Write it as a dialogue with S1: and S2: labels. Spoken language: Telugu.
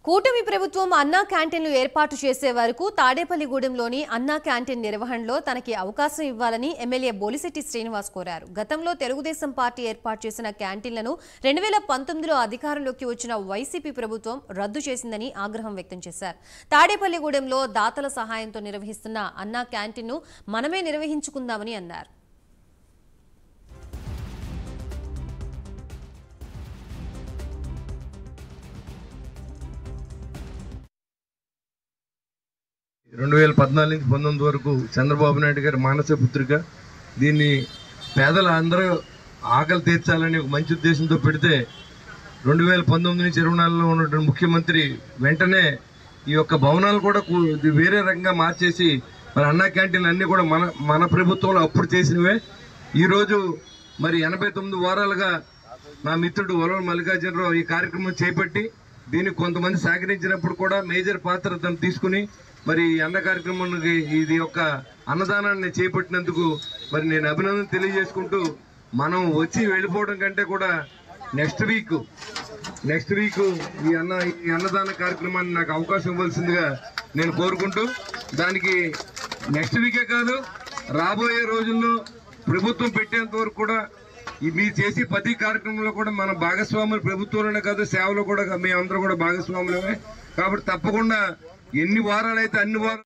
S1: కూటమి ప్రభుత్వం అన్నా క్యాంటీన్లు ఏర్పాటు చేసే వరకు తాడేపల్లిగూడెంలోని అన్నా క్యాంటీన్ నిర్వహణలో తనకి అవకాశం ఇవ్వాలని ఎమ్మెల్యే బోలిశెట్టి శ్రీనివాస్ కోరారు. గతంలో తెలుగుదేశం పార్టీ ఏర్పాటు చేసిన క్యాంటీన్లను 2019లో అధికారంలోకి వచ్చిన వైసీపీ ప్రభుత్వం రద్దు చేసిందని ఆగ్రహం వ్యక్తం చేశారు. తాడేపల్లిగూడెంలో దాతల సహాయంతో నిర్వహిస్తున్న అన్నా క్యాంటీన్ను మనమే నిర్వహించుకుందామని అన్నారు.
S2: నుంచి 19 వరకు చంద్రబాబు నాయుడు గారి మానస పుత్రిక. దీన్ని పేదల అందరూ ఆకలి తీర్చాలని ఒక మంచి ఉద్దేశంతో పెడితే 2019 నుంచి 24లో ఉన్నటువంటి ముఖ్యమంత్రి వెంటనే ఈ యొక్క భవనాలు కూడా వేరే రకంగా మార్చేసి మరి అన్నా క్యాంటీన్లు అన్నీ కూడా మన ప్రభుత్వంలో అప్పుడు చేసినవే. ఈరోజు మరి 89 వారాలుగా నా మిత్రుడు వలవల మల్లికార్జునరావు ఈ కార్యక్రమం చేపట్టి దీనికి కొంతమంది సహకరించినప్పుడు కూడా మేజర్ పాత్ర తను తీసుకుని మరి అన్న కార్యక్రమానికి ఇది యొక్క అన్నదానాన్ని చేపట్టినందుకు మరి నేను అభినందన తెలియజేసుకుంటూ, మనం వచ్చి వెళ్ళిపోవడం కంటే కూడా నెక్స్ట్ వీక్ ఈ అన్నదాన కార్యక్రమాన్ని నాకు అవకాశం ఇవ్వాల్సిందిగా నేను కోరుకుంటూ, దానికి నెక్స్ట్ వీకే కాదు రాబోయే రోజుల్లో ప్రభుత్వం పెట్టేంత వరకు కూడా మీరు చేసే ప్రతి కార్యక్రమంలో కూడా మన భాగస్వాములు ప్రభుత్వంలోనే కాదు సేవలో కూడా మేమందరూ కూడా భాగస్వాములమే. కాబట్టి తప్పకుండా ఎన్ని వారాలైతే అన్ని వారాలు